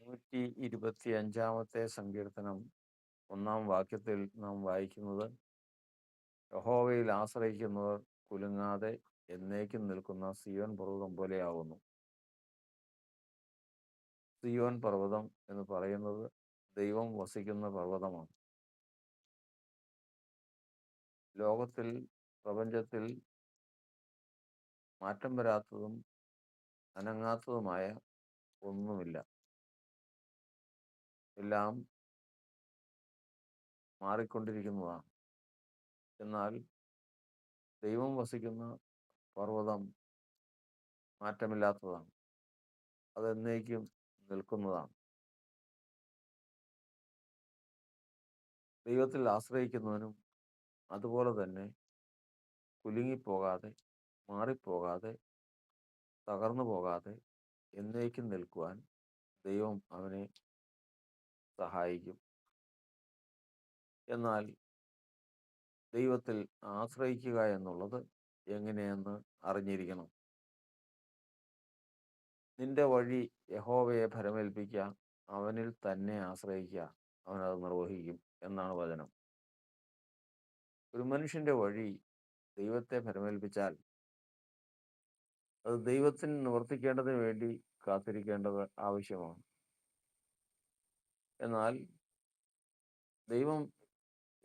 125-ാമത്തെ സങ്കീർത്തനം 1-ാം വാക്യത്തിൽ നാം വായിക്കുന്നത്, യഹോവയിൽ ആശ്രയിക്കുന്നവർ കുലുങ്ങാതെ എന്നേക്കും നിൽക്കുന്ന സിയോൻ പർവ്വതം പോലെയാവുന്നു. സിയോൻ പർവ്വതം എന്ന് പറയുന്നത് ദൈവം വസിക്കുന്ന പർവ്വതമാണ്. ലോകത്തിൽ, പ്രപഞ്ചത്തിൽ മാറ്റം വരാത്തതും അനങ്ങാത്തതുമായ ഒന്നുമില്ല. എല്ലാം മാറിക്കൊണ്ടിരിക്കുന്നതാണ്. എന്നാൽ ദൈവം വസിക്കുന്ന പർവ്വതം മാറ്റമില്ലാത്തതാണ്. അതെന്നേക്കും നിൽക്കുന്നതാണ്. ദൈവത്തിൽ ആശ്രയിക്കുന്നവനും അതുപോലെ തന്നെ കുലുങ്ങിപ്പോകാതെ, മാറിപ്പോകാതെ, തകർന്നു പോകാതെ എന്നേക്കും നിൽക്കുവാൻ ദൈവം അവനെ സഹായിക്കും. എന്നാൽ ദൈവത്തിൽ ആശ്രയിക്കുക എന്നുള്ളത് എങ്ങനെയെന്ന് അറിഞ്ഞിരിക്കണം. നിന്റെ വഴി യഹോവയെ ഭരമേൽപ്പിക്കുക, അവനിൽ തന്നെ ആശ്രയിക്കുക, അവനത് നിർവഹിക്കും എന്നാണ് വചനം. ഒരു മനുഷ്യന്റെ വഴി ദൈവത്തെ ഭരമേൽപ്പിച്ചാൽ അത് ദൈവത്തിന് നിവർത്തിക്കേണ്ടതിന് വേണ്ടി കാത്തിരിക്കേണ്ടത് ആവശ്യമാണ്. എന്നാൽ ദൈവം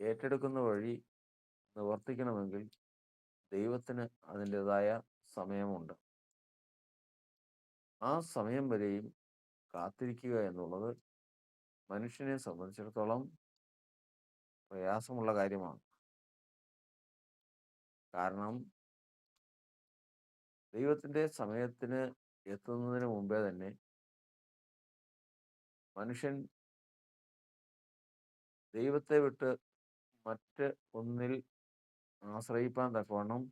ഏറ്റെടുക്കുന്ന വഴി നിവർത്തിക്കണമെങ്കിൽ ദൈവത്തിന് അതിൻ്റെതായ സമയമുണ്ട്. ആ സമയം വരെയും കാത്തിരിക്കുക എന്നുള്ളത് മനുഷ്യനെ സംബന്ധിച്ചിടത്തോളം പ്രയാസമുള്ള കാര്യമാണ്. കാരണം ദൈവത്തിൻ്റെ സമയത്തിന് എത്തുന്നതിന് മുമ്പേ തന്നെ മനുഷ്യൻ ദൈവത്തെ വിട്ട് മറ്റ് ഒന്നിൽ ആശ്രയിപ്പാൻ തക്കവണ്ണം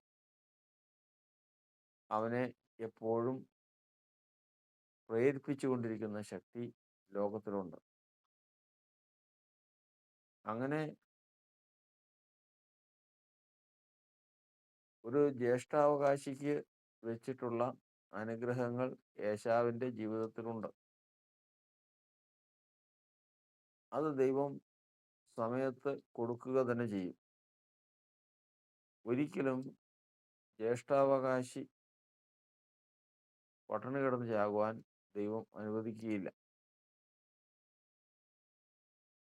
അവനെ എപ്പോഴും പ്രേരിപ്പിച്ചുകൊണ്ടിരിക്കുന്ന ശക്തി ലോകത്തിലുണ്ട്. അങ്ങനെ ഒരു ജ്യേഷ്ഠാവകാശിക്ക് വെച്ചിട്ടുള്ള അനുഗ്രഹങ്ങൾ ഏശാവിൻ്റെ ജീവിതത്തിലുണ്ട്. അത് ദൈവം സമയത്ത് കൊടുക്കുക തന്നെ ചെയ്യും. ഒരിക്കലും ജ്യേഷ്ഠാവകാശി പട്ടിണി കിടന്ന് ചാകുവാൻ ദൈവം അനുവദിക്കുകയില്ല.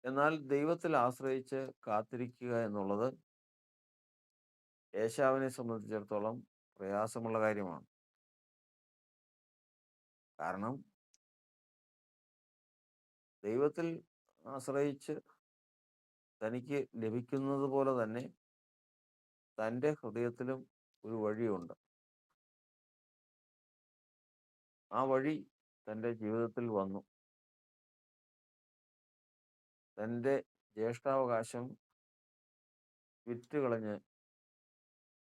എന്നാൽ ദൈവത്തിൽ ആശ്രയിച്ച് കാത്തിരിക്കുക എന്നുള്ളത് ഏശാവിനെ സംബന്ധിച്ചിടത്തോളം പ്രയാസമുള്ള കാര്യമാണ്. കാരണം ദൈവത്തിൽ ആശ്രയിച്ച് തനിക്ക് ലഭിക്കുന്നത് പോലെ തന്നെ തൻ്റെ ഹൃദയത്തിലും ഒരു വഴിയുണ്ട്. ആ വഴി തൻ്റെ ജീവിതത്തിൽ വന്നു. തൻ്റെ ജ്യേഷ്ഠാവകാശം വിറ്റുകളഞ്ഞ്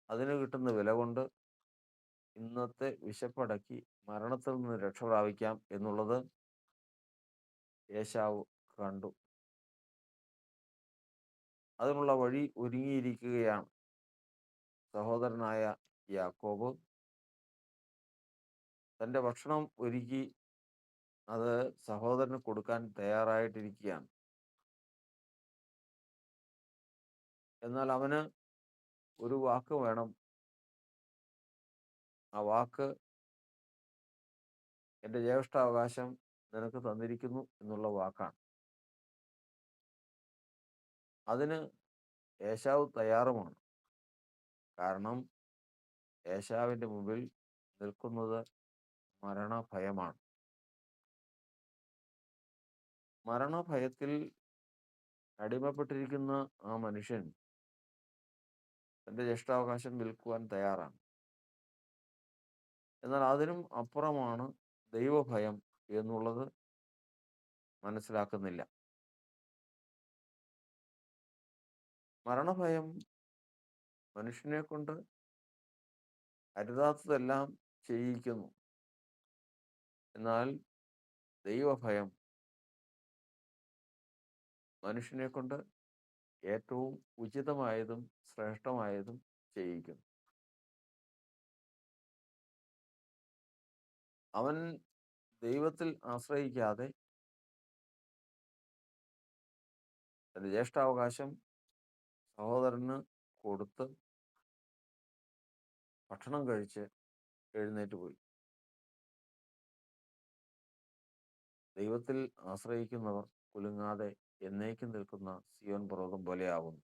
അതിന് കിട്ടുന്ന വില കൊണ്ട് ഇന്നത്തെ വിശപ്പടക്കി മരണത്തിൽ നിന്ന് രക്ഷ പ്രാപിക്കാം എന്നുള്ളത് ഏശാവ് കണ്ടു. അതിനുള്ള വഴി ഒരുങ്ങിയിരിക്കുകയാണ്. സഹോദരനായ യാക്കോബ് തൻ്റെ ഭക്ഷണം ഒരുക്കി അത് സഹോദരന് കൊടുക്കാൻ തയ്യാറായിട്ടിരിക്കുകയാണ്. എന്നാൽ അവന് ഒരു വാക്ക് വേണം. ആ വാക്ക് എൻ്റെ ജ്യേഷ്ഠാവകാശം നിനക്ക് തന്നിരിക്കുന്നു എന്നുള്ള വാക്കാണ്. അതിന് ഏശാവ് തയ്യാറുമാണ്. കാരണം ഏശാവിൻ്റെ മുമ്പിൽ നിൽക്കുന്നത് മരണഭയമാണ്. മരണഭയത്തിൽ അടിമപ്പെട്ടിരിക്കുന്ന ആ മനുഷ്യൻ തൻ്റെ ജ്യേഷ്ഠാവകാശം വിൽക്കുവാൻ തയ്യാറാണ്. എന്നാൽ അതിനും അപ്പുറമാണ് ദൈവഭയം എന്നുള്ളത് മനസ്സിലാക്കുന്നില്ല. മരണഭയം മനുഷ്യനെ കൊണ്ട് അരുതാത്തതെല്ലാം ചെയ്യിക്കുന്നു. എന്നാൽ ദൈവഭയം മനുഷ്യനെ കൊണ്ട് ഏറ്റവും ഉചിതമായതും ശ്രേഷ്ഠമായതും ചെയ്യിക്കുന്നു. അവൻ ദൈവത്തിൽ ആശ്രയിക്കാതെ തന്റെ ജ്യേഷ്ഠാവകാശം സഹോദരന് കൊടുത്ത് ഭക്ഷണം കഴിച്ച് എഴുന്നേറ്റ് പോയി. ദൈവത്തിൽ ആശ്രയിക്കുന്നവർ കുലുങ്ങാതെ എന്നേക്കും നിൽക്കുന്ന സിയോൻ പർവ്വതം പോലെയാകുന്നു.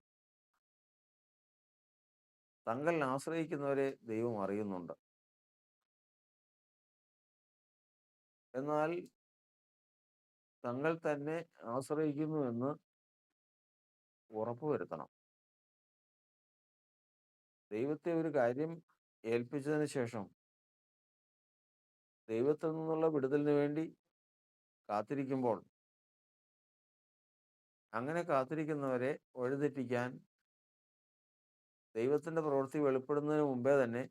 തങ്ങൾ ആശ്രയിക്കുന്നവരെ ദൈവം അറിയുന്നുണ്ട്. എന്നാൽ തങ്ങൾ തന്നെ ആശ്രയിക്കുന്നുവെന്ന് ഉറപ്പുവരുത്തണം. ദൈവത്തെ ഒരു കാര്യം ഏൽപ്പിച്ചതിന് ശേഷം ദൈവത്തിൽ നിന്നുള്ള വിടുതലിന് വേണ്ടി കാത്തിരിക്കുമ്പോൾ അങ്ങനെ കാത്തിരിക്കുന്നവരെ വഴിതെറ്റിക്കാൻ ദൈവത്തിന്റെ പ്രവൃത്തി വെളിപ്പെടുന്നതിന് മുമ്പേ തന്നെ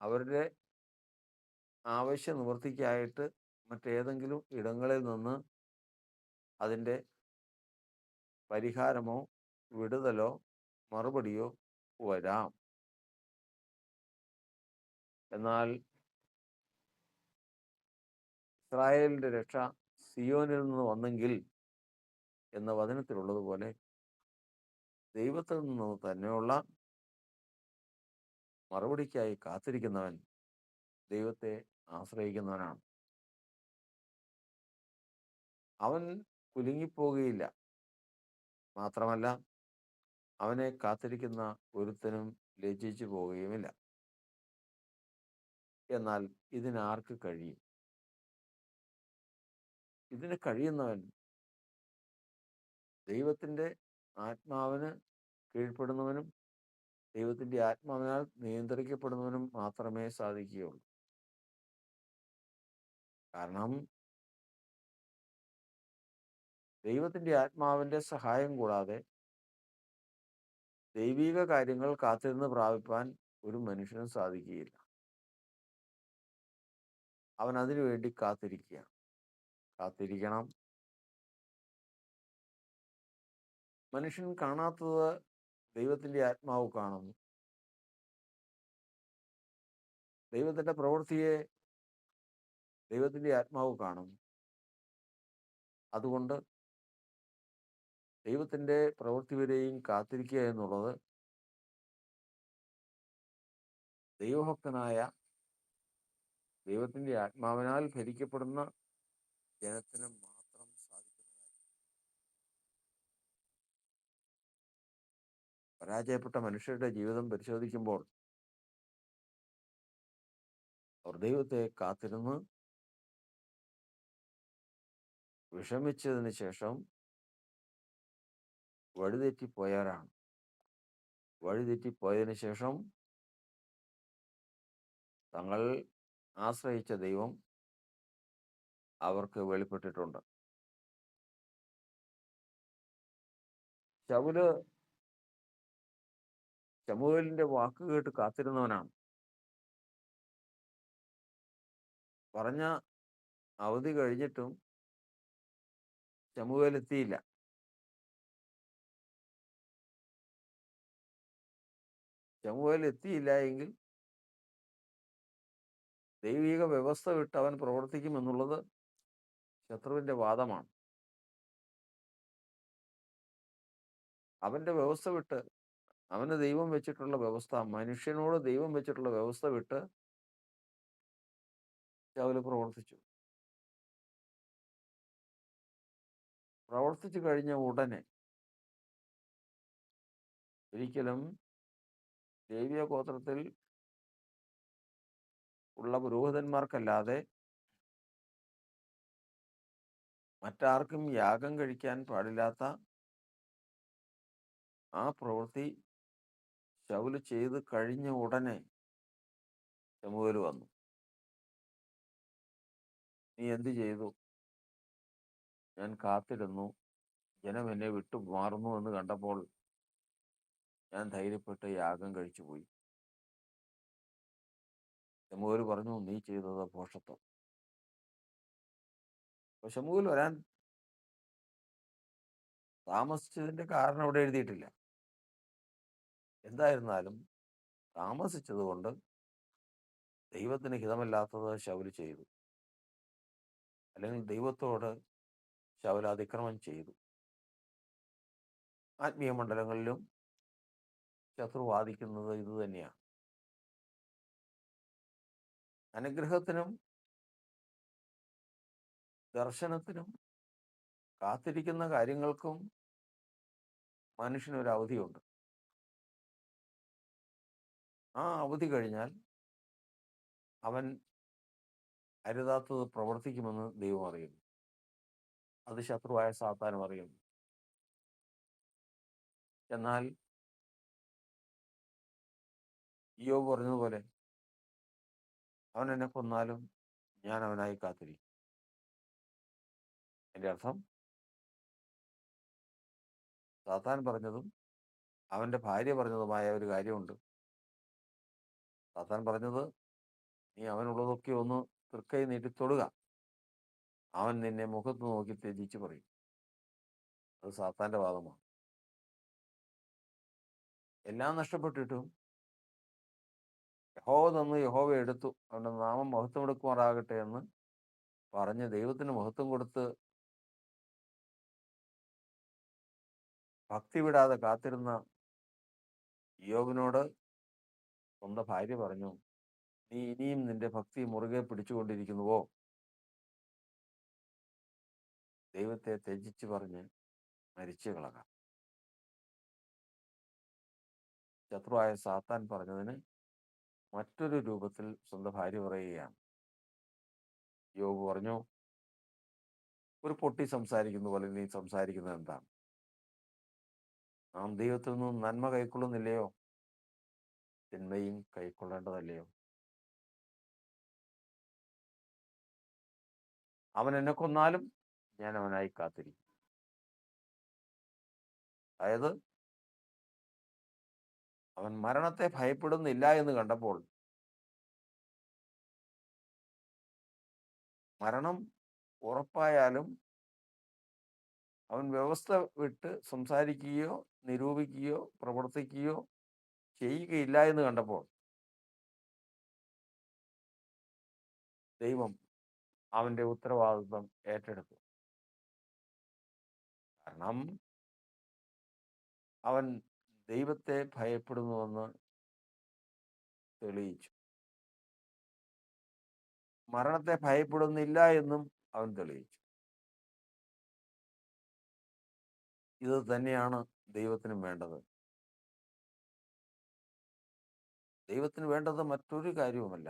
അവരുടെ ആവശ്യ നിവൃത്തിക്കായിട്ട് മറ്റേതെങ്കിലും ഇടങ്ങളിൽ നിന്ന് അതിൻ്റെ പരിഹാരമോ വിടുതലോ മറുപടിയോ വരാം. എന്നാൽ ഇസ്രായേലിന്റെ രക്ഷ സിയോനിൽ നിന്ന് വന്നെങ്കിൽ എന്ന വചനത്തിലുള്ളതുപോലെ ദൈവത്തിൽ നിന്ന് തന്നെയുള്ള മറുപടിക്കായി കാത്തിരിക്കുന്നവൻ ദൈവത്തെ ആശ്രയിക്കുന്നവനാണ്. അവൻ കുലുങ്ങിപ്പോകുകയില്ല. മാത്രമല്ല, അവനെ കാത്തിരിക്കുന്ന ഒരുത്തനും ലജ്ജിച്ചു പോവുകയുമില്ല. എന്നാൽ ഇതിനാർക്ക് കഴിയും? ഇതിന് കഴിയുന്നവൻ ദൈവത്തിൻ്റെ ആത്മാവിന് കീഴ്പ്പെടുന്നവനും ദൈവത്തിൻ്റെ ആത്മാവിനാൽ നിയന്ത്രിക്കപ്പെടുന്നവനും മാത്രമേ സാധിക്കുകയുള്ളൂ. കാരണം ദൈവത്തിൻ്റെ ആത്മാവിൻ്റെ സഹായം കൂടാതെ ദൈവിക കാര്യങ്ങൾ കാത്തിരുന്ന് പ്രാപിപ്പാൻ ഒരു മനുഷ്യനും സാധിക്കുകയില്ല. അവൻ അതിനു വേണ്ടി കാത്തിരിക്കണം. മനുഷ്യൻ കാണാത്തത് ദൈവത്തിൻ്റെ ആത്മാവ് കാണുന്നു. ദൈവത്തിൻ്റെ പ്രവൃത്തിയെ ദൈവത്തിൻ്റെ ആത്മാവ് കാണുന്നു. അതുകൊണ്ട് ദൈവത്തിൻ്റെ പ്രവൃത്തി വരെയും കാത്തിരിക്കുക എന്നുള്ളത് ദൈവഭക്തനായ ദൈവത്തിൻ്റെ ആത്മാവിനാൽ ഭരിക്കപ്പെടുന്ന ജനത്തിന് മാത്രം സാധിക്കുന്ന കാര്യം. പരാജയപ്പെട്ട മനുഷ്യരുടെ ജീവിതം പരിശോധിക്കുമ്പോൾ അവർ ദൈവത്തെ കാത്തിരുന്ന് വിഷമിച്ചതിന് ശേഷം വഴിതെറ്റിപ്പോയവരാണ്. വഴിതെറ്റിപ്പോയതിനു ശേഷം തങ്ങൾ ആശ്രയിച്ച ദൈവം അവർക്ക് വെളിപ്പെട്ടിട്ടുണ്ട്. ശമൂവേലിന്റെ വാക്ക് കേട്ട് കാത്തിരുന്നവനാണ്. പറഞ്ഞ അവധി കഴിഞ്ഞിട്ടും ശമൂവേൽ എത്തിയില്ല. ശമൂവേൽ എത്തിയില്ല എങ്കിൽ ദൈവിക വ്യവസ്ഥ വിട്ട് അവൻ പ്രവർത്തിക്കുമെന്നുള്ളത് ശത്രുവിന്റെ വാദമാണ്. അവന്റെ വ്യവസ്ഥ വിട്ട്, അവന് ദൈവം വെച്ചിട്ടുള്ള വ്യവസ്ഥ, മനുഷ്യനോട് ദൈവം വെച്ചിട്ടുള്ള വ്യവസ്ഥ വിട്ട് ശൗല് പ്രവർത്തിച്ചു കഴിഞ്ഞ ഉടനെ ഒരിക്കലും ലേവ്യ ഗോത്രത്തിൽ ഉള്ള പുരോഹിതന്മാർക്കല്ലാതെ മറ്റാർക്കും യാഗം കഴിക്കാൻ പാടില്ലാത്ത ആ പ്രവൃത്തി ശൗല് ചെയ്ത് കഴിഞ്ഞ ഉടനെ ശമൂവേൽ വന്നു. നീ എന്ത് ചെയ്തു? ഞാൻ കാത്തിരുന്നു, ജനം എന്നെ വിട്ടു മാറുന്നു എന്ന് കണ്ടപ്പോൾ ഞാൻ ധൈര്യപ്പെട്ട് യാഗം കഴിച്ചു പോയി. ശമൂവേൽ പറഞ്ഞു, നീ ചെയ്തത് ഭോഷത്വം. അപ്പൊ ശമൂവേൽ വരാൻ താമസിച്ചതിന്റെ കാരണം അവിടെ എഴുതിയിട്ടില്ല. എന്തായിരുന്നാലും താമസിച്ചത് കൊണ്ട് ദൈവത്തിന് ഹിതമല്ലാത്തത് ശൗല് ചെയ്തു, അല്ലെങ്കിൽ ദൈവത്തോട് ശൗല് അതിക്രമം ചെയ്തു. ആത്മീയ മണ്ഡലങ്ങളിലും ശത്രു വാദിക്കുന്നത് ഇത് തന്നെയാണ്. അനുഗ്രഹത്തിനും ദർശനത്തിനും കാത്തിരിക്കുന്ന കാര്യങ്ങൾക്കും മനുഷ്യനൊരു അവധിയുണ്ട്. ആ അവധി കഴിഞ്ഞാൽ അവൻ അരുതാത്തത് പ്രവർത്തിക്കുമെന്ന് ദൈവം അറിയുന്നു. അത് ശത്രുവായ സാത്താനും അറിയുന്നു. എന്നാൽ ഇയ്യോബ് പറഞ്ഞതുപോലെ അവൻ എന്നെ കൊന്നാലും ഞാൻ അവനായി കാത്തിരിക്കും. എൻ്റെ അർത്ഥം, സാത്താൻ പറഞ്ഞതും അവൻ്റെ ഭാര്യ പറഞ്ഞതുമായ ഒരു കാര്യമുണ്ട്. സാത്താൻ പറഞ്ഞത്, നീ അവനുള്ളതൊക്കെ ഒന്ന് തൃക്കൈ നീട്ടി തൊടുക, അവൻ നിന്നെ മുഖത്ത് നോക്കി ത്യജിച്ച് പറയും. അത് സാത്താൻ്റെ വാദമാണ്. എല്ലാം നഷ്ടപ്പെട്ടിട്ടും യഹോവ തന്നു യഹോവ എടുത്തു, അവൻ്റെ നാമം മഹത്വം എടുക്കുമാറാകട്ടെ എന്ന് പറഞ്ഞ് ദൈവത്തിന് മഹത്വം കൊടുത്ത് ഭക്തി വിടാതെ കാത്തിരുന്ന ഇയ്യോബിനോട് സ്വന്തം ഭാര്യ പറഞ്ഞു, നീ ഇനിയും നിന്റെ ഭക്തി മുറുകെ പിടിച്ചുകൊണ്ടിരിക്കുന്നുവോ? ദൈവത്തെ ത്യജിച്ച് പറഞ്ഞ് മരിച്ചു കളക. ശത്രുവായ സാത്താൻ പറഞ്ഞതിന് മറ്റൊരു രൂപത്തിൽ സ്വന്തം ഭാര്യ പറയുകയാണ്. യോബ് പറഞ്ഞു, ഒരു പൊട്ടി സംസാരിക്കുന്ന പോലെ നീ സംസാരിക്കുന്നത് എന്താണ്? നാം ദൈവത്തിൽ നിന്നും നന്മ കൈക്കൊള്ളുന്നില്ലയോ? തിന്മയും കൈക്കൊള്ളേണ്ടതല്ലയോ? അവൻ എന്നെ കൊന്നാലും ഞാൻ അവനായി കാത്തിരിക്കും. അതായത്, അവൻ മരണത്തെ ഭയപ്പെടുന്നില്ല എന്ന് കണ്ടപ്പോൾ, മരണം ഉറപ്പായാലും അവൻ വ്യവസ്ഥ വിട്ട് സംസാരിക്കുകയോ നിരൂപിക്കുകയോ പ്രവർത്തിക്കുകയോ ചെയ്യുകയില്ല എന്ന് കണ്ടപ്പോൾ, ദൈവം അവൻ്റെ ഉത്തരവാദിത്വം ഏറ്റെടുത്തു. കാരണം അവൻ ദൈവത്തെ ഭയപ്പെടുന്നുവെന്ന് തെളിയിച്ചു. മരണത്തെ ഭയപ്പെടുന്നില്ല എന്നും അവൻ തെളിയിച്ചു. ഇത് തന്നെയാണ് ദൈവത്തിനും വേണ്ടത്. ദൈവത്തിന് വേണ്ടത് മറ്റൊരു കാര്യവുമല്ല.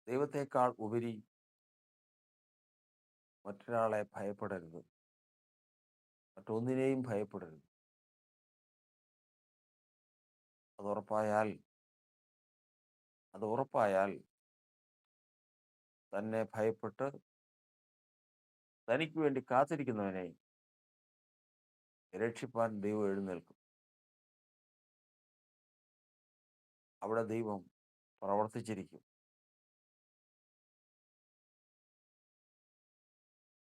ദൈവത്തെക്കാൾ ഉപരി മറ്റൊരാളെ ഭയപ്പെടരുത്, മറ്റൊന്നിനെയും ഭയപ്പെടരുത്. അത് ഉറപ്പായാൽ തന്നെ ഭയപ്പെട്ട് തനിക്ക് വേണ്ടി കാത്തിരിക്കുന്നവനെ രക്ഷിപ്പാൻ ദൈവം എഴുന്നേൽക്കും. അവിടെ ദൈവം പ്രവർത്തിച്ചിരിക്കും.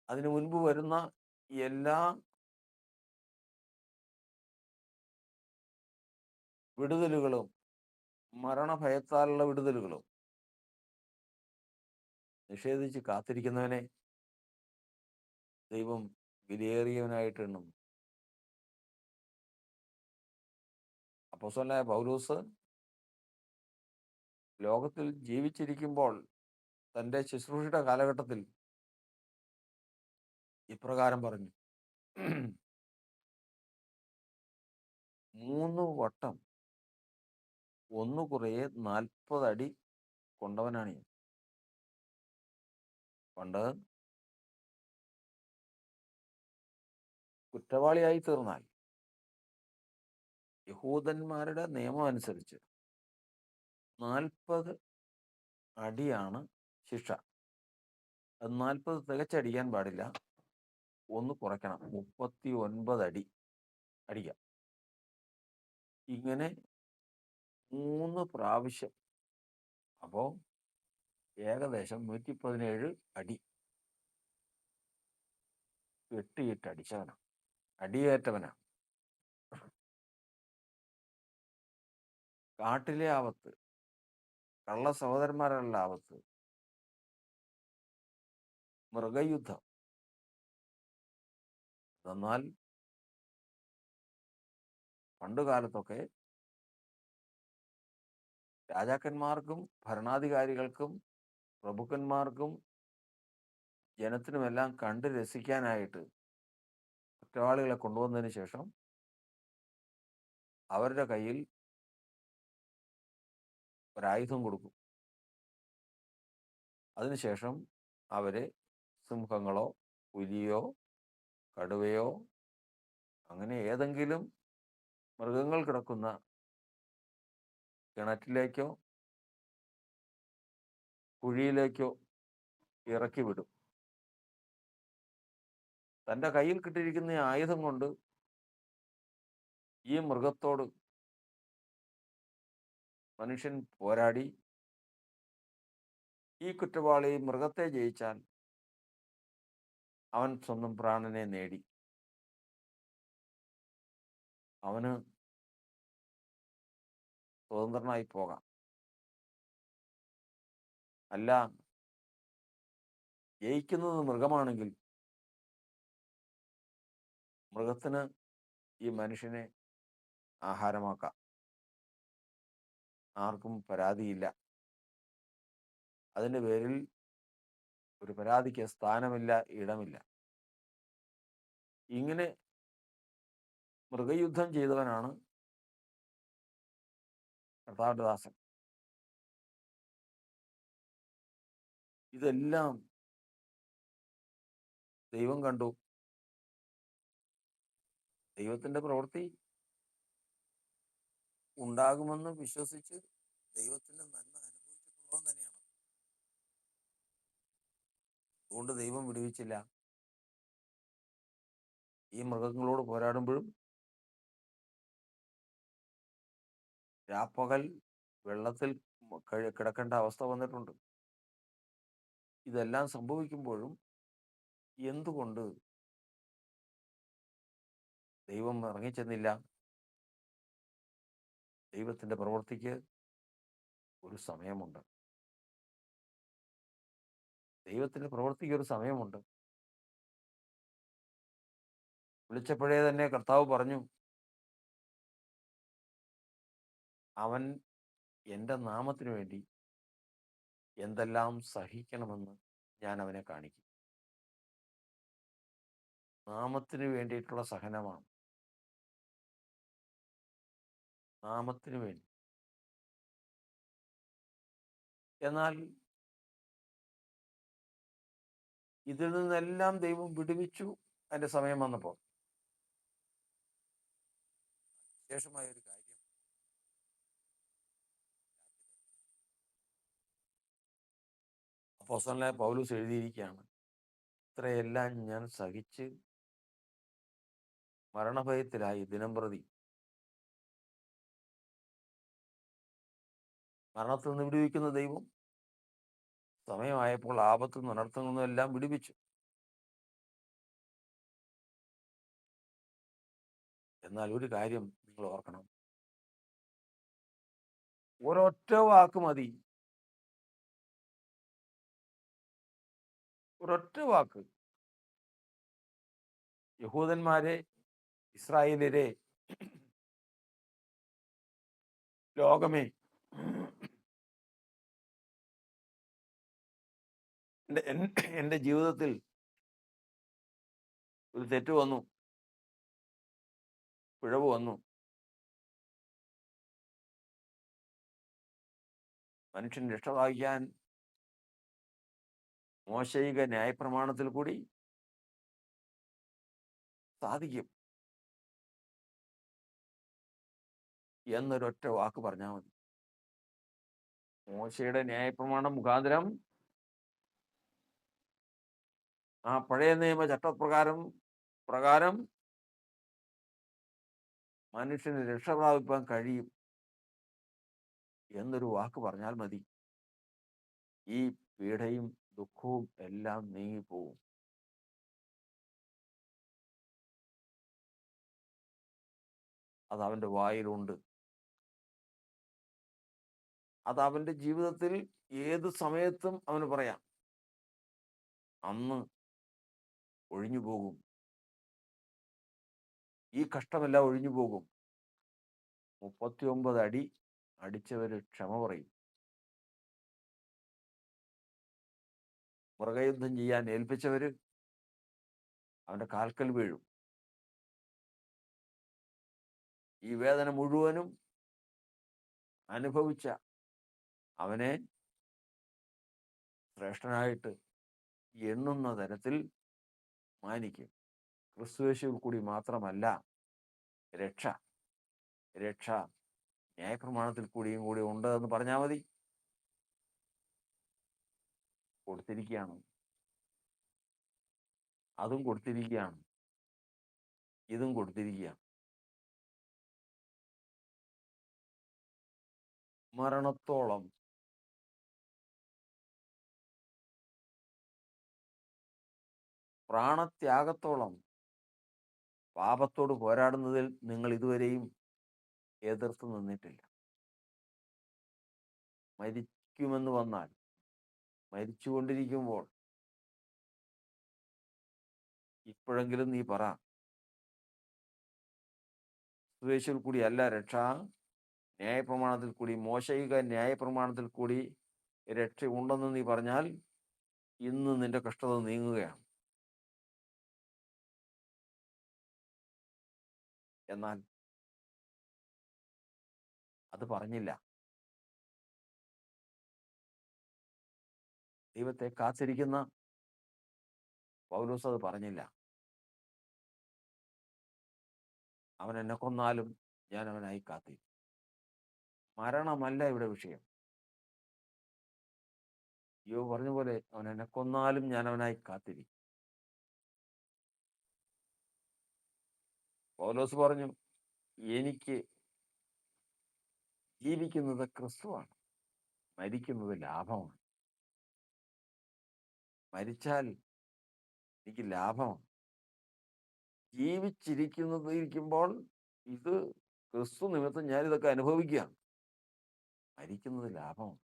അതിനു മുൻപ് വരുന്ന എല്ലാ വിടുതലുകളും, മരണഭയത്താലുള്ള വിടുതലുകളും നിഷേധിച്ച് കാത്തിരിക്കുന്നവനെ ദൈവം വിലയേറിയവനായിട്ട് എണ്ണുന്നു. അപ്പോസ്തലനായ പൗലോസ് ലോകത്തിൽ ജീവിച്ചിരിക്കുമ്പോൾ തൻ്റെ ശുശ്രൂഷയുടെ കാലഘട്ടത്തിൽ ഇപ്രകാരം പറഞ്ഞു, 3 വട്ടം ഒന്ന് കുറേ 40 അടി കൊണ്ടവനാണ് ഞാൻ. പണ്ട് കുറ്റവാളിയായി തീർന്നാൽ യഹൂദന്മാരുടെ നിയമം അനുസരിച്ച് 40 അടിയാണ് ശിക്ഷ. അത് 40 തികച്ചടിക്കാൻ പാടില്ല, ഒന്ന് കുറയ്ക്കണം, 39 അടി അടിക്കാം. ഇങ്ങനെ 3 പ്രാവശ്യം, അപ്പോൾ ഏകദേശം 117 അടി വെട്ടിയിട്ട് അടിച്ചവനാണ്, അടിയേറ്റവനാണ്. കാട്ടിലെ ആപത്ത്, കള്ള സഹോദരന്മാരുടെ ആപത്ത്, മൃഗയുദ്ധം, എന്നാൽ പണ്ടുകാലത്തൊക്കെ രാജാക്കന്മാർക്കും ഭരണാധികാരികൾക്കും പ്രഭുക്കന്മാർക്കും ജനത്തിനുമെല്ലാം കണ്ട് രസിക്കാനായിട്ട് കുറ്റവാളികളെ കൊണ്ടുവന്നതിന് ശേഷം അവരുടെ കയ്യിൽ ഒരായുധം കൊടുക്കും. അതിനുശേഷം അവരെ സിംഹങ്ങളോ പുലിയോ കടുവയോ അങ്ങനെ ഏതെങ്കിലും മൃഗങ്ങൾ കിടക്കുന്ന കിണറ്റിലേക്കോ കുഴിയിലേക്കോ ഇറക്കി വിടും. തൻ്റെ കയ്യിൽ കിട്ടിയിരിക്കുന്ന ഈ ആയുധം കൊണ്ട് ഈ മൃഗത്തോട് മനുഷ്യൻ പോരാടി ഈ കുറ്റവാളി മൃഗത്തെ ജയിച്ചാൽ അവൻ സ്വന്തം പ്രാണനെ നേടി. അവന് സ്വതന്ത്രനായി പോകാം. അല്ല, ജയിക്കുന്നത് മൃഗമാണെങ്കിൽ മൃഗത്തിന് ഈ മനുഷ്യനെ ആഹാരമാക്കാം. ആർക്കും പരാതിയില്ല. അതിൻ്റെ പേരിൽ ഒരു പരാതിക്ക് സ്ഥാനമില്ല, ഇടമില്ല. ഇങ്ങനെ മൃഗയുദ്ധം ചെയ്തവനാണ് കർത്താവിൻ്റെ ദാസൻ. ഇതെല്ലാം ദൈവം കണ്ടു. ദൈവത്തിൻ്റെ പ്രവൃത്തി ഉണ്ടാകുമെന്ന് വിശ്വസിച്ച് ദൈവത്തിൻ്റെ നന്മ അനുഭവിച്ചിട്ടുള്ളവൻ തന്നെയാണ്. അതുകൊണ്ട് ദൈവം വിടുവിച്ചില്ല. ഈ മൃഗങ്ങളോട് പോരാടുമ്പോഴും രാപ്പകൽ വെള്ളത്തിൽ കിടക്കേണ്ട അവസ്ഥ വന്നിട്ടുണ്ട്. ഇതെല്ലാം സംഭവിക്കുമ്പോഴും എന്തുകൊണ്ട് ദൈവം ഇറങ്ങിച്ചെന്നില്ല? ദൈവത്തിൻ്റെ പ്രവൃത്തിക്ക് ഒരു സമയമുണ്ട്. ദൈവത്തിൻ്റെ പ്രവൃത്തിക്ക് ഒരു സമയമുണ്ട്. വിളിച്ചപ്പോഴേ തന്നെ കർത്താവ് പറഞ്ഞു, അവൻ എൻ്റെ നാമത്തിന് വേണ്ടി എന്തെല്ലാം സഹിക്കണമെന്ന് ഞാൻ അവനെ കാണിക്കും. നാമത്തിന് വേണ്ടിയിട്ടുള്ള സഹനമാണ്. നാമത്തിന് വേണ്ടി. എന്നാൽ ഇതിൽ നിന്നെല്ലാം ദൈവം വിടുവിച്ചു. അതിൻ്റെ സമയം വന്നപ്പോൾ വിശേഷമായ ഒരു കാര്യം, അപ്പോസ്തലനായ പൗലോസ് എഴുതിയിരിക്കുകയാണ്, ഇത്രയെല്ലാം ഞാൻ സഹിച്ച് മരണഭയത്തിലായി ദിനംപ്രതി. മരണത്തിൽ നിന്ന് വിടുവിക്കുന്ന ദൈവം സമയമായപ്പോൾ ആപത്തിൽ നിന്ന് അനർത്ഥങ്ങളിൽ നിന്നും എല്ലാം വിടുവിച്ചു. എന്നാൽ ഒരു കാര്യം നിങ്ങൾ ഓർക്കണം, ഒരൊറ്റ വാക്ക് മതി. ഒരൊറ്റ വാക്ക് യഹൂദന്മാരെ, ഇസ്രായേലരെ, ലോകമേ, എൻ്റെ ജീവിതത്തിൽ ഒരു തെറ്റ് വന്നു, പിഴവ് വന്നു. മനുഷ്യൻ രക്ഷ പ്രാപിക്കാൻ മോശയിക ന്യായപ്രമാണത്തിൽ കൂടി സാധിക്കും എന്നൊരൊറ്റ വാക്ക് പറഞ്ഞാൽ മതി. മോശയുടെ ന്യായപ്രമാണം മുഖാന്തരം ആ പഴയ നിയമ ചട്ടപ്രകാരം മനുഷ്യന് രക്ഷ പ്രാപിപ്പാൻ കഴിയും എന്നൊരു വാക്ക് പറഞ്ഞാൽ മതി. ഈ പീഡയും ദുഃഖവും എല്ലാം നീങ്ങിപ്പോവും. അത് അവൻ്റെ വായിലുണ്ട്. അത് അവൻ്റെ ജീവിതത്തിൽ ഏത് സമയത്തും അവന് പറയാം. അന്ന് ഒഴിഞ്ഞു പോകും, ഈ കഷ്ടമെല്ലാം ഒഴിഞ്ഞു പോകും. 39 അടി അടിച്ചവര് ക്ഷമ പറയും. മൃഗയുദ്ധം ചെയ്യാൻ ഏൽപ്പിച്ചവര് അവന്റെ കാൽക്കൽ വീഴും. ഈ വേദന മുഴുവനും അനുഭവിച്ച അവനെ ശ്രേഷ്ഠനായിട്ട് എണ്ണുന്ന തരത്തിൽ മാനിക്കും. ക്രിസ്തുയേശുവിൽ കൂടി മാത്രമല്ല രക്ഷ. രക്ഷ ന്യായപ്രമാണത്തിൽ കൂടിയും കൂടി ഉണ്ട് എന്ന് പറഞ്ഞാൽ മതി. കൊടുത്തിരിക്കുകയാണ്. അതും കൊടുത്തിരിക്കുകയാണ്. ഇതും കൊടുത്തിരിക്കുകയാണ്. മരണത്തോളം പ്രാണത്യാഗത്തോളം പാപത്തോട് പോരാടുന്നതിൽ നിങ്ങൾ ഇതുവരെയും എതിർത്ത് നിന്നിട്ടില്ല. മരിക്കുമെന്ന് വന്നാൽ, മരിച്ചുകൊണ്ടിരിക്കുമ്പോൾ ഇപ്പോഴെങ്കിലും നീ പറ, ക്രിസ്തുയേശുവിൽ കൂടി അല്ല രക്ഷ, ന്യായപ്രമാണത്തിൽ കൂടി, മോശയിക ന്യായപ്രമാണത്തിൽ കൂടി രക്ഷ ഉണ്ടെന്ന് നീ പറഞ്ഞാൽ ഇന്ന് നിന്റെ കഷ്ടത നീങ്ങുകയാണ്. എന്നാൽ അത് പറഞ്ഞില്ല. ദൈവത്തെ കാത്തിരിക്കുന്ന പൗലോസ് അത് പറഞ്ഞില്ല. അവൻ എന്നെ കൊന്നാലും ഞാൻ അവനായി കാത്തിരിക്കും. മരണമല്ല ഇവിടെ വിഷയം. യോബ് പറഞ്ഞ പോലെ അവൻ എന്നെ കൊന്നാലും ഞാൻ അവനായി കാത്തിരിക്കും. പൗലോസ് പറഞ്ഞു, എനിക്ക് ജീവിക്കുന്നത് ക്രിസ്തുവാണ്, മരിക്കുന്നത് ലാഭമാണ്. മരിച്ചാൽ എനിക്ക് ലാഭമാണ്. ഇരിക്കുമ്പോൾ ഇത് ക്രിസ്തു നിമിത്തം ഞാനിതൊക്കെ അനുഭവിക്കുകയാണ്. മരിക്കുന്നത് ലാഭമാണ്.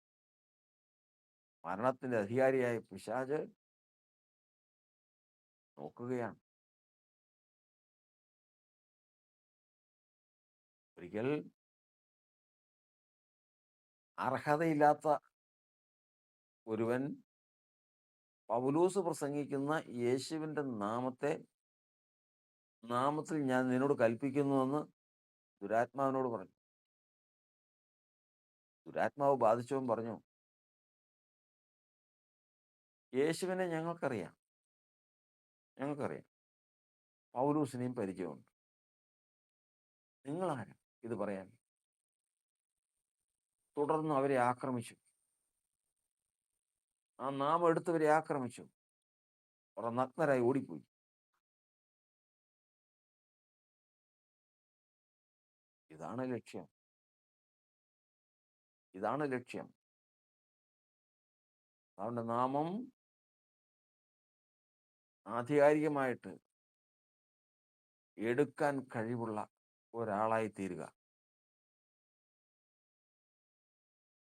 മരണത്തിന്റെ അധികാരിയായ പിശാച് നോക്കുകയാണ്. ഒരിക്കൽ അർഹതയില്ലാത്ത ഒരുവൻ പൗലോസ് പ്രസംഗിക്കുന്ന യേശുവിന്റെ നാമത്തിൽ ഞാൻ നിന്നോട് കൽപ്പിക്കുന്നുവെന്ന് ദുരാത്മാവിനോട് പറഞ്ഞു. ദുരാത്മാവ് ബാധിച്ചവൻ പറഞ്ഞു, യേശുവിനെ ഞങ്ങൾക്കറിയാം, പൗലോസിനെയും പരിചയമുണ്ട്. നിങ്ങളാരാ ഇത് പറയാൻ? തുടർന്ന് അവരെ ആക്രമിച്ചു. ആ നാമം എടുത്തവരെ ആക്രമിച്ചു. അവർ നഗ്നരായി ഓടിപ്പോയി. ഇതാണ് ലക്ഷ്യം. അവന്റെ നാമം ആധികാരികമായിട്ട് എടുക്കാൻ കഴിവുള്ള ഒരാളായി തീരുക.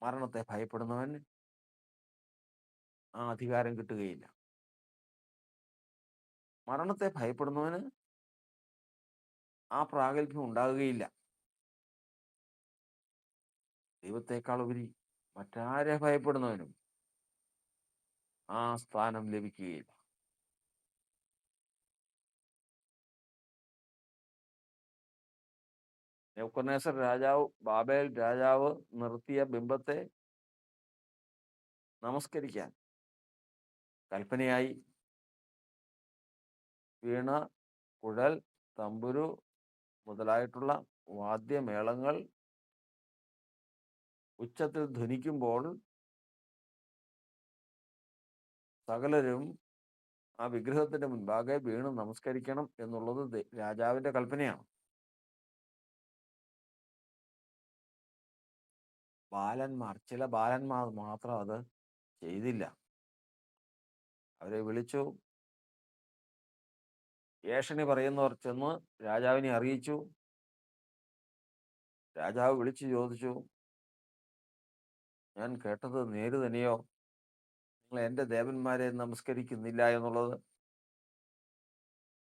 മരണത്തെ ഭയപ്പെടുന്നവൻ ആ അധികാരം കിട്ടുകയില്ല. മരണത്തെ ഭയപ്പെടുന്നവന് ആ പ്രാഗൽഭ്യം ഉണ്ടാകുകയില്ല. ദൈവത്തെക്കാൾ ഉപരി മറ്റാരെ ഭയപ്പെടുന്നവനും ആ സ്ഥാനം ലഭിക്കുകയില്ല. നെബൂഖദ്നേസർ രാജാവ് ബാബേൽ രാജാവ് നിർത്തിയ ബിംബത്തെ നമസ്കരിക്കാൻ കൽപ്പനയായി. വീണ, കുഴൽ, തമ്പുരു മുതലായിട്ടുള്ള വാദ്യമേളങ്ങൾ ഉച്ചത്തിൽ ധ്വനിക്കുമ്പോൾ സകലരും ആ വിഗ്രഹത്തിന്റെ മുൻപാകെ വീണ് നമസ്കരിക്കണം എന്നുള്ളത് രാജാവിന്റെ കൽപ്പനയാണ്. ചില ബാലന്മാർ മാത്രം അത് ചെയ്തില്ല. അവരെ വിളിച്ചു. ഏഷണി പറയുന്നവർ ചെന്ന് രാജാവിനെ അറിയിച്ചു. രാജാവ് വിളിച്ചു ചോദിച്ചു, ഞാൻ കേട്ടത് നേര് തന്നെയോ? നിങ്ങൾ എൻ്റെ ദേവന്മാരെ നമസ്കരിക്കുന്നില്ല എന്നുള്ളത്.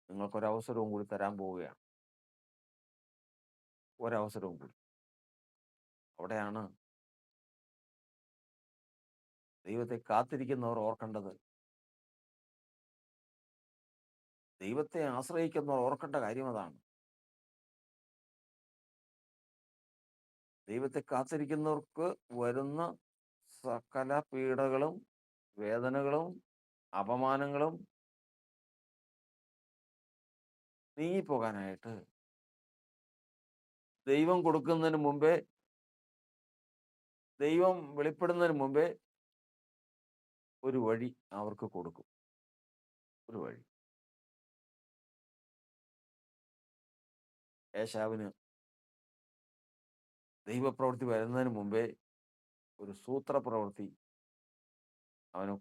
നിങ്ങൾക്കൊരവസരവും കൂടി തരാൻ പോവുകയാണ്. ഒരവസരവും കൂടി. അവിടെയാണ് ദൈവത്തെ കാത്തിരിക്കുന്നവർ ഓർക്കേണ്ടത്. ദൈവത്തെ ആശ്രയിക്കുന്നവർ ഓർക്കേണ്ട കാര്യം അതാണ്. ദൈവത്തെ കാത്തിരിക്കുന്നവർക്ക് വരുന്ന സകല പീഡകളും വേദനകളും അപമാനങ്ങളും നീങ്ങിപ്പോകാനായിട്ട് ദൈവം കൊടുക്കുന്നതിന് മുമ്പേ, ദൈവം വെളിപ്പെടുന്നതിന് മുമ്പേ ഒരു വഴി അവർക്ക് കൊടുക്കും. ഒരു വഴി. ഏശാവിന് ദൈവപ്രവൃത്തി വരുന്നതിന് മുമ്പേ ഒരു സൂത്രപ്രവൃത്തി അവന്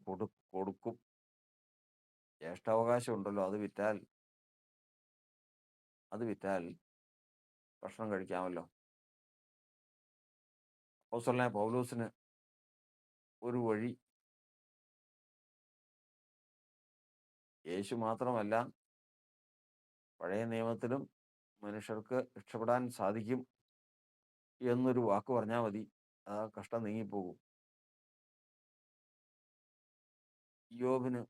കൊടുക്കും. ജ്യേഷ്ഠാവകാശം ഉണ്ടല്ലോ, അത് വിറ്റാൽ ഭക്ഷണം കഴിക്കാമല്ലോ. അപ്പോസ്തലനായ പൗലോസിന് ഒരു വഴി യേശു മാത്രമല്ല, പഴയ നിയമത്തിലും മനുഷ്യർക്ക് രക്ഷപ്പെടാൻ സാധിക്കും എന്നൊരു വാക്ക് പറഞ്ഞാൽ മതി, ആ കഷ്ടം നീങ്ങിപ്പോകും. യോബിന്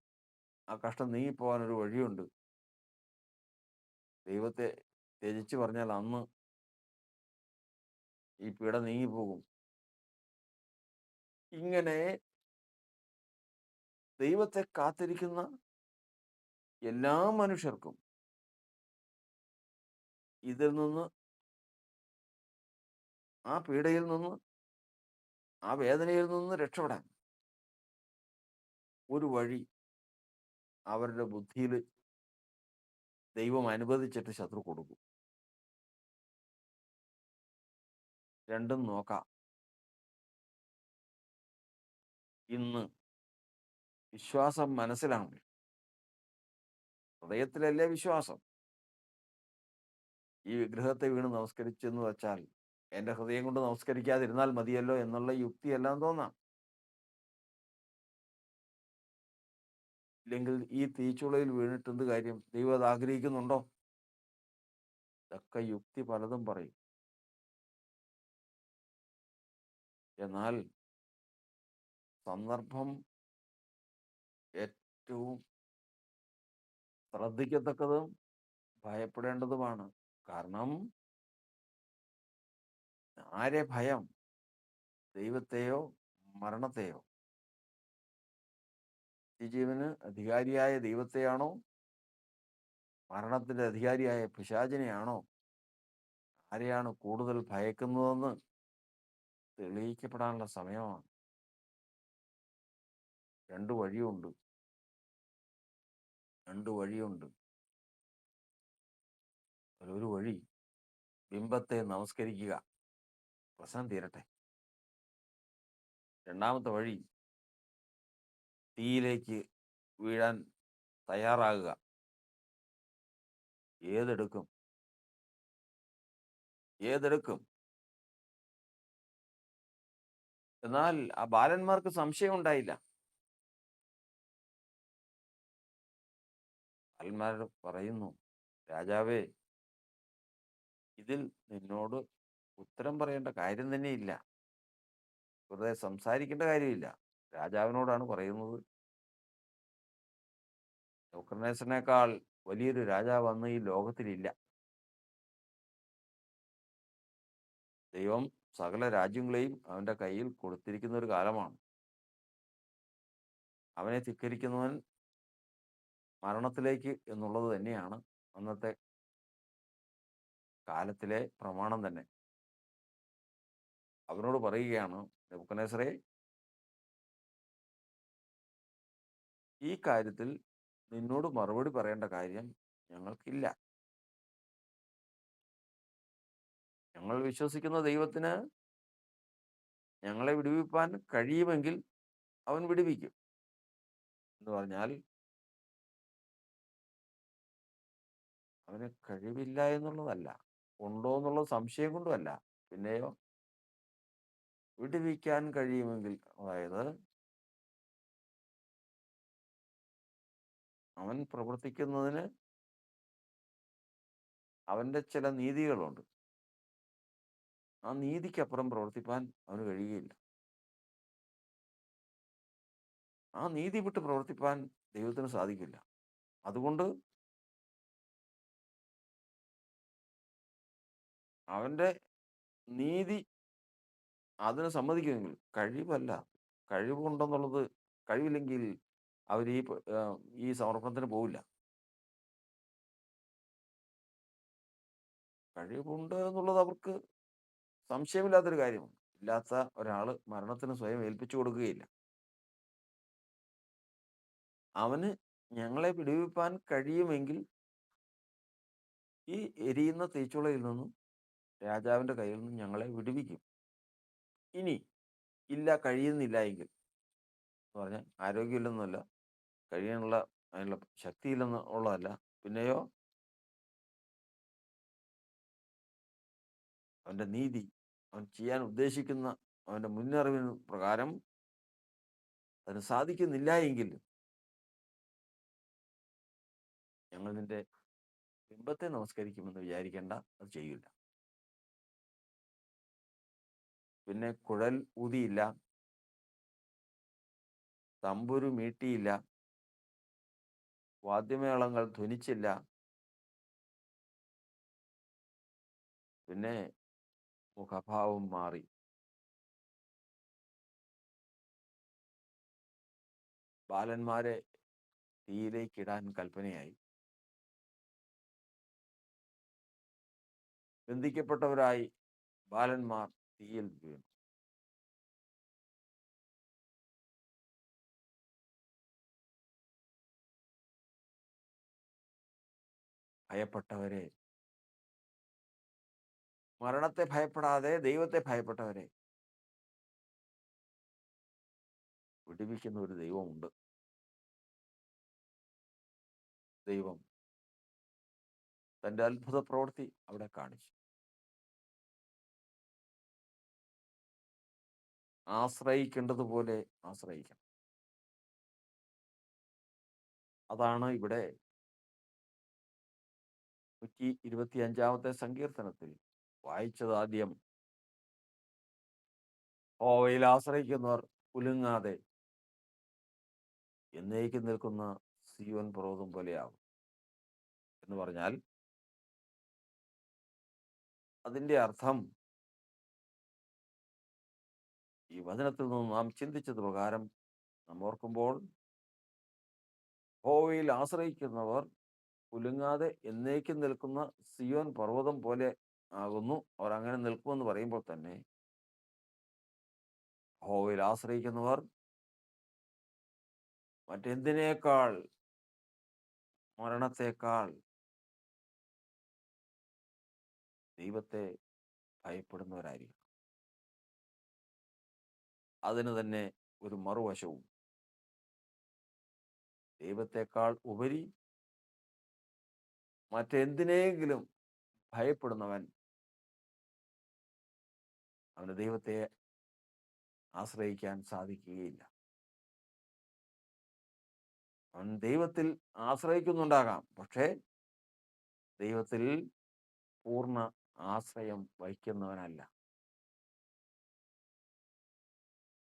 ആ കഷ്ടം നീങ്ങിപ്പോകാനൊരു വഴിയുണ്ട്. ദൈവത്തെ ത്യജിച്ച് പറഞ്ഞാൽ അന്ന് ഈ പീഡ നീങ്ങിപ്പോകും. ഇങ്ങനെ ദൈവത്തെ കാത്തിരിക്കുന്ന എല്ലാ മനുഷ്യർക്കും ഇതിൽ നിന്ന്, ആ പീഡയിൽ നിന്ന്, ആ വേദനയിൽ നിന്ന് രക്ഷപ്പെടാൻ ഒരു വഴി അവരുടെ ബുദ്ധിയിൽ ദൈവം അനുവദിച്ചിട്ട് ശത്രു കൊടുക്കും. രണ്ടും നോക്കാം. ഇന്ന് വിശ്വാസം മനസ്സിലാണ്, ഹൃദയത്തിലല്ലേ വിശ്വാസം. ഈ വിഗ്രഹത്തെ വീണ് നമസ്കരിച്ചെന്ന് വെച്ചാൽ എൻ്റെ ഹൃദയം കൊണ്ട് നമസ്കരിക്കാതിരുന്നാൽ മതിയല്ലോ എന്നുള്ള യുക്തിയെല്ലാം തോന്നാം. ഇല്ലെങ്കിൽ ഈ തീച്ചുളയിൽ വീണിട്ട് എന്ത് കാര്യം? ദൈവം അത് ആഗ്രഹിക്കുന്നുണ്ടോ? ഇതൊക്കെ യുക്തി പലതും പറയും. എന്നാൽ സന്ദർഭം ഏറ്റവും ശ്രദ്ധിക്കത്തക്കതും ഭയപ്പെടേണ്ടതുമാണ്. കാരണം ആരെ ഭയം? ദൈവത്തെയോ മരണത്തെയോ? നിത്യജീവന് അധികാരിയായ ദൈവത്തെയാണോ മരണത്തിന്റെ അധികാരിയായ പിശാചിനെയാണോ? ആരെയാണ് കൂടുതൽ ഭയക്കുന്നതെന്ന് തെളിയിക്കപ്പെടാനുള്ള സമയമാണ്. രണ്ട് വഴിയുണ്ട്. അതിലൊരു വഴി ബിംബത്തെ നമസ്കരിക്കുക, പ്രശ്നം തീരട്ടെ. രണ്ടാമത്തെ വഴി തീയിലേക്ക് വീഴാൻ തയ്യാറാകുക. ഏതെടുക്കും? എന്നാൽ ആ ബാലന്മാർക്ക് സംശയം ഉണ്ടായില്ല. ബാലന്മാർ പറയുന്നു, രാജാവേ, ഇതിൽ നിന്നോട് ഉത്തരം പറയേണ്ട കാര്യം തന്നെ ഇല്ല, വെറുതെ സംസാരിക്കേണ്ട കാര്യമില്ല. രാജാവിനോടാണ് പറയുന്നത്. നെബൂഖദ്നേസറിനേക്കാൾ വലിയൊരു രാജാവ് അന്ന് ഈ ലോകത്തിലില്ല. ദൈവം സകല രാജ്യങ്ങളെയും അവന്റെ കയ്യിൽ കൊടുത്തിരിക്കുന്ന ഒരു കാലമാണ്. അവനെ ധിക്കരിക്കുന്നവൻ മരണത്തിലേക്ക് എന്നുള്ളത് തന്നെയാണ് അന്നത്തെ കാലത്തിലെ പ്രമാണം തന്നെ. അവനോട് പറയുകയാണ്, നെബൂഖദ്നേസറേ, ഈ കാര്യത്തിൽ നിന്നോട് മറുപടി പറയേണ്ട കാര്യം ഞങ്ങൾക്കില്ല. ഞങ്ങൾ വിശ്വസിക്കുന്ന ദൈവത്തിന് ഞങ്ങളെ വിടുവിപ്പാൻ കഴിയുമെങ്കിൽ അവൻ വിടുവിക്കും. എന്ന് പറഞ്ഞാൽ അവന് കഴിവില്ല എന്നുള്ളതല്ല, ഉണ്ടോ എന്നുള്ള സംശയം കൊണ്ടുമല്ല. പിന്നെയോ, വിടുവിക്കാൻ കഴിയുമെങ്കിൽ, അതായത് അവൻ പ്രവർത്തിക്കുന്നതിന് അവന്റെ ചില നീതികളുണ്ട്. ആ നീതിക്കപ്പുറം പ്രവർത്തിപ്പാൻ അവന് കഴിയുകയില്ല. ആ നീതി വിട്ട് പ്രവർത്തിപ്പാൻ ദൈവത്തിന് സാധിക്കില്ല. അതുകൊണ്ട് അവന്റെ നീതി അതിന് സമ്മതിക്കുമെങ്കിൽ, കഴിവല്ല. കഴിവുണ്ടെന്നുള്ളത്, കഴിവില്ലെങ്കിൽ അവർ ഈ സമർപ്പണത്തിന് പോവില്ല. കഴിവുണ്ട് എന്നുള്ളത് അവർക്ക് സംശയമില്ലാത്തൊരു കാര്യമാണ്. ഇല്ലാത്ത ഒരാള് മരണത്തിന് സ്വയം ഏൽപ്പിച്ചു കൊടുക്കുകയില്ല. അവന് ഞങ്ങളെ വിടുവിപ്പാൻ കഴിയുമെങ്കിൽ ഈ എരിയുന്ന തീച്ചുളയിൽ നിന്നും രാജാവിന്റെ കയ്യിൽ നിന്നും ഞങ്ങളെ വിടുവിക്കും. ഇനി ഇല്ല, കഴിയുന്നില്ല എങ്കിൽ എന്ന് പറഞ്ഞാൽ ആരോഗ്യമില്ലെന്നല്ല, കഴിയാനുള്ള അതിനുള്ള ശക്തിയില്ലെന്ന് ഉള്ളതല്ല, പിന്നെയോ അവന്റെ നീതി, അവൻ ചെയ്യാൻ ഉദ്ദേശിക്കുന്ന അവന്റെ മുന്നറിവിന് പ്രകാരം അതിന് സാധിക്കുന്നില്ല എങ്കിൽ ഞങ്ങൾ നിന്റെ ബിംബത്തെ നമസ്കരിക്കുമെന്ന് വിചാരിക്കേണ്ട, അത് ചെയ്യില്ല. പിന്നെ കുഴൽ ഊതിയില്ല, തമ്പുരു മീട്ടിയില്ല, വാദ്യമേളങ്ങൾ ധ്വനിച്ചില്ല, പിന്നെ മുഖഭാവം മാറി. ബാലന്മാരെ തീയിലേക്കിടാൻ കൽപ്പനയായി. ബന്ധിക്കപ്പെട്ടവരായി ബാലന്മാർ തീയിൽ വീണു. ഭയപ്പെട്ടവരെ, മരണത്തെ ഭയപ്പെടാതെ ദൈവത്തെ ഭയപ്പെട്ടവരെ വിടുവിക്കുന്ന ഒരു ദൈവമുണ്ട്. ദൈവം തന്റെ അത്ഭുത പ്രവൃത്തി അവിടെ കാണിച്ചു. ആശ്രയിക്കേണ്ടതുപോലെ ആശ്രയിക്കണം. അതാണ് ഇവിടെ 125-ാമത്തെ സങ്കീർത്തനത്തിൽ വായിച്ചത്. ആദ്യം യഹോവയിൽ ആശ്രയിക്കുന്നവർ കുലുങ്ങാതെ എന്നേക്കും നിൽക്കുന്ന സിയോൻ പർവ്വതം പോലെയാവും എന്ന് പറഞ്ഞാൽ അതിന്റെ അർത്ഥം, ഈ വചനത്തിൽ നിന്ന് നാം ചിന്തിച്ചത് പ്രകാരം നാം ഓർക്കുമ്പോൾ, യഹോവയിൽ ആശ്രയിക്കുന്നവർ കുലുങ്ങാതെ എന്നേക്കും നിൽക്കുന്ന സിയോൻ പർവ്വതം പോലെ ആകുന്നു. അവർ അങ്ങനെ നിൽക്കുമെന്ന് പറയുമ്പോൾ തന്നെ യഹോവയിൽ ആശ്രയിക്കുന്നവർ മറ്റെന്തിനേക്കാൾ, മരണത്തെക്കാൾ ദൈവത്തെ ഭയപ്പെടുന്നവരായിരിക്കും. അതിന് തന്നെ ഒരു മറുവശവും, ദൈവത്തെക്കാൾ ഉപരി മറ്റെന്തിനെങ്കിലും ഭയപ്പെടുന്നവൻ അവന് ദൈവത്തെ ആശ്രയിക്കാൻ സാധിക്കുകയില്ല. അവൻ ദൈവത്തിൽ ആശ്രയിക്കുന്നുണ്ടാകാം, പക്ഷേ ദൈവത്തിൽ പൂർണ്ണ ആശ്രയം വഹിക്കുന്നവനല്ല.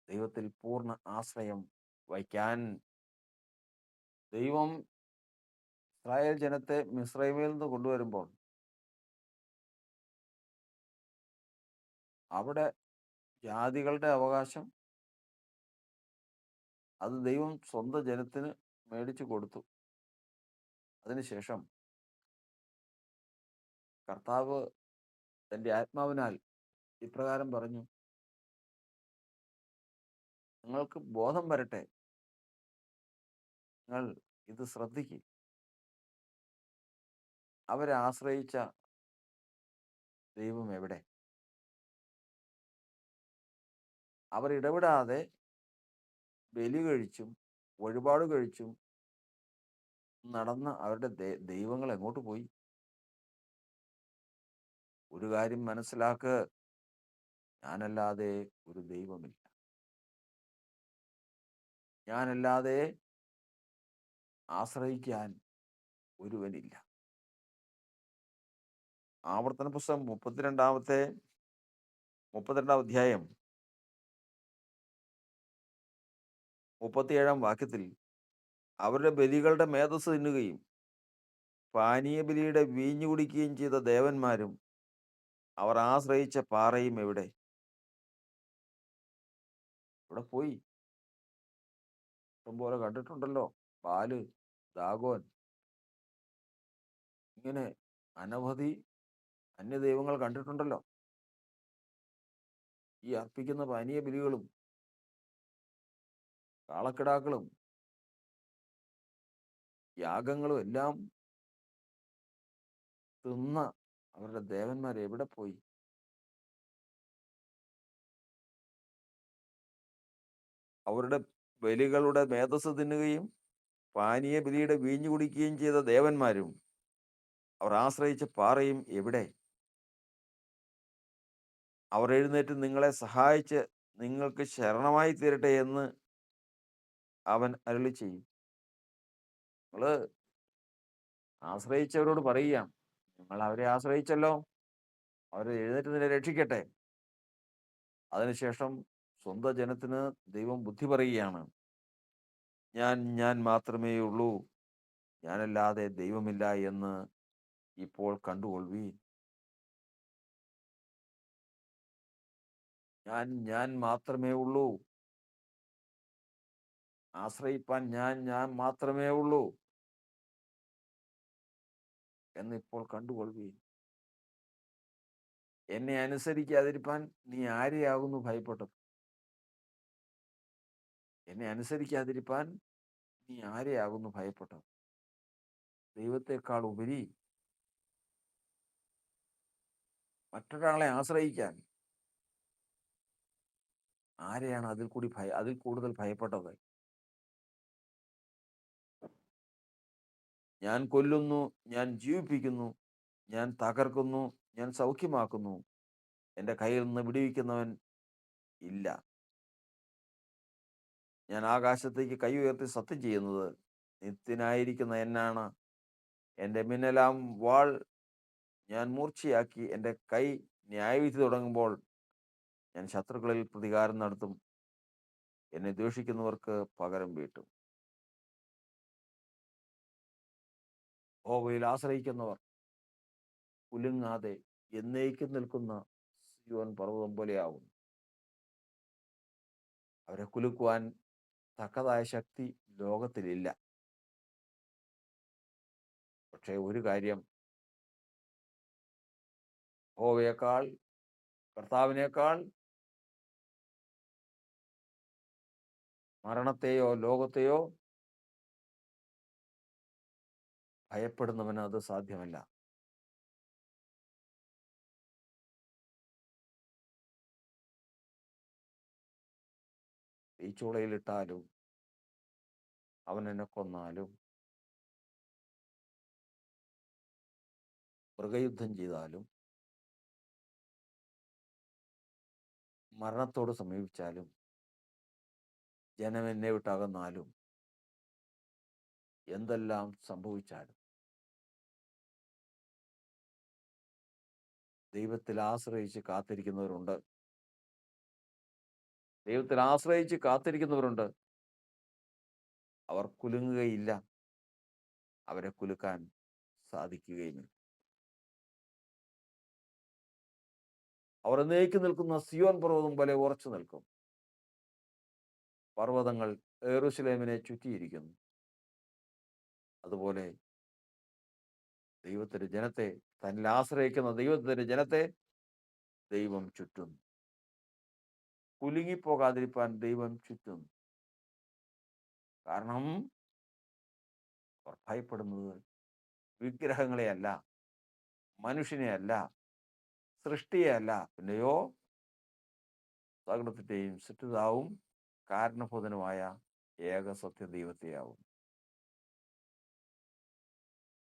ദൈവത്തിൽ പൂർണ്ണ ആശ്രയം വഹിക്കാൻ ദൈവം ഇസ്രായേൽ ജനത്തെ മിസ്രൈമിൽ നിന്ന് കൊണ്ടുവരുമ്പോൾ അവിടെ ജാതികളുടെ അവകാശം അത് ദൈവം സ്വന്തം ജനത്തിന് മേടിച്ചു കൊടുത്തു. അതിനുശേഷം കർത്താവ് തൻ്റെ ആത്മാവിനാൽ ഇപ്രകാരം പറഞ്ഞു, നിങ്ങൾക്ക് ബോധം വരട്ടെ, നിങ്ങൾ ഇത് ശ്രദ്ധിക്കുക. അവരെ ആശ്രയിച്ച ദൈവം എവിടെ? അവർ ഇടപെടാതെ ബലി കഴിച്ചും വഴിപാട് കഴിച്ചും നടന്ന അവരുടെ ദൈവങ്ങൾ എങ്ങോട്ട് പോയി? ഒരു കാര്യം മനസ്സിലാക്ക്, ഞാനല്ലാതെ ഒരു ദൈവമില്ല. ഞാനല്ലാതെ ആശ്രയിക്കാൻ ഒരുവനില്ല. ആവർത്തന പുസ്തകം 32-ാമത്തെ 32 37 അവരുടെ ബലികളുടെ മേധസ് തിന്നുകയും പാനീയബലിയുടെ വീഞ്ഞു കുടിക്കുകയും ചെയ്ത ദേവന്മാരും അവർ ആശ്രയിച്ച പാറയും എവിടെ? ഇവിടെ പോയി. ഇഷ്ടംപോലെ കണ്ടിട്ടുണ്ടല്ലോ. ബാല്, ദാഗോൻ, ഇങ്ങനെ അനവധി അന്യദൈവങ്ങൾ കണ്ടിട്ടുണ്ടല്ലോ. ഈ അർപ്പിക്കുന്ന പാനീയ ബലികളും കാളക്കിടാക്കളും യാഗങ്ങളും എല്ലാം തിന്ന അവരുടെ ദേവന്മാർ എവിടെ പോയി? അവരുടെ ബലികളുടെ മേധസ് തിന്നുകയും പാനീയ ബലിയുടെ വീഞ്ഞു കുടിക്കുകയും ചെയ്ത ദേവന്മാരും അവർ ആശ്രയിച്ച പാറയും എവിടെ? അവർ എഴുന്നേറ്റ് നിങ്ങളെ സഹായിച്ച് നിങ്ങൾക്ക് ശരണമായി തീരട്ടെ എന്ന് അവൻ അരുളി ചെയ്യും. നിങ്ങള് ആശ്രയിച്ചവരോട് പറയുകയാണ്, നിങ്ങൾ അവരെ ആശ്രയിച്ചല്ലോ, അവർ എഴുന്നേറ്റ് നിന്നെ രക്ഷിക്കട്ടെ. അതിനുശേഷം സ്വന്തം ജനത്തിന് ദൈവം ബുദ്ധി പറയുകയാണ്, ഞാൻ മാത്രമേ ഉള്ളൂ, ഞാനല്ലാതെ ദൈവമില്ല എന്ന് ഇപ്പോൾ കണ്ടുകൊള്ളുവീൻ. ഞാൻ മാത്രമേ ഉള്ളൂ, ആശ്രയിപ്പാൻ ഞാൻ മാത്രമേ ഉള്ളൂ എന്നിപ്പോൾ കണ്ടുകൊള്ളുവീൻ. എന്നെ അനുസരിക്കാതിരിപ്പാൻ നീ ആരെയാകുന്നു ഭയപ്പെട്ടത്? എന്നെ അനുസരിക്കാതിരിപ്പാൻ നീ ആരെയാകുന്നു ഭയപ്പെട്ടത്? ദൈവത്തെക്കാൾ ഉപരി മറ്റൊരാളെ ആശ്രയിക്കാൻ ആരെയാണ് അതിൽ കൂടുതൽ ഭയപ്പെട്ടത്? ഞാൻ കൊല്ലുന്നു, ഞാൻ ജീവിപ്പിക്കുന്നു, ഞാൻ തകർക്കുന്നു, ഞാൻ സൗഖ്യമാക്കുന്നു, എൻ്റെ കയ്യിൽ നിന്ന് വിടുവിക്കുന്നവൻ ഇല്ല. ഞാൻ ആകാശത്തേക്ക് കൈ ഉയർത്തി സത്യം ചെയ്യുന്നത് നിത്യനായിരിക്കുന്ന എന്നാണ്. എൻ്റെ മിന്നലാം വാൾ ഞാൻ മൂർച്ചയാക്കി എൻ്റെ കൈ ന്യായവിധി തുടങ്ങുമ്പോൾ ഞാൻ ശത്രുക്കളിൽ പ്രതികാരം നടത്തും, എന്നെ ദ്വേഷിക്കുന്നവർക്ക് പകരം വീട്ടും. യഹോവയിൽ ആശ്രയിക്കുന്നവർ കുലുങ്ങാതെ എന്നേക്കും നിൽക്കുന്ന സിയോൻ പർവ്വതം പോലെയാവും. അവരെ കുലുക്കുവാൻ തക്കതായ ശക്തി ലോകത്തിലില്ല. പക്ഷേ ഒരു കാര്യം, യഹോവയേക്കാൾ, കർത്താവിനേക്കാൾ മരണത്തെയോ ലോകത്തെയോ ഭയപ്പെടുന്നവന് അത് സാധ്യമല്ല. തീച്ചൂളയിലിട്ടാലും അവൻ എന്നെ കൊന്നാലും, മൃഗയുദ്ധം ചെയ്താലും, മരണത്തോട് സമീപിച്ചാലും, ജനം എന്നെ വിട്ടകന്നാലും, എന്തെല്ലാം സംഭവിച്ചാലും ദൈവത്തിൽ ആശ്രയിച്ച് കാത്തിരിക്കുന്നവരുണ്ട്. ദൈവത്തിൽ ആശ്രയിച്ച് കാത്തിരിക്കുന്നവരുണ്ട്. അവർ കുലുങ്ങുകയില്ല, അവരെ കുലുക്കാൻ സാധിക്കുകയുമില്ല. അവർ എന്നേക്ക് നിൽക്കുന്ന സിയോൻ പർവ്വതം പോലെ ഉറച്ചു നിൽക്കും. പർവ്വതങ്ങൾ യെരൂശലേമിനെ ചുറ്റിയിരിക്കുന്നു. അതുപോലെ ദൈവത്തിന്റെ ജനത്തെ, തന്നിൽ ആശ്രയിക്കുന്ന ദൈവത്തിന്റെ ജനത്തെ ദൈവം ചുറ്റുന്നു. കുലുങ്ങിപ്പോകാതിരിപ്പാൻ ദൈവം ചുറ്റുന്നു. കാരണം അവർ ഭയപ്പെടുന്നത് വിഗ്രഹങ്ങളെയല്ല, മനുഷ്യനെയല്ല, സൃഷ്ടിയെയല്ല, പിന്നെയോ സകലത്തിന്റെയും സൃഷ്ടിതാവും കാരണഭൂതനുമായ ഏക സത്യ ദൈവത്തെയാവും.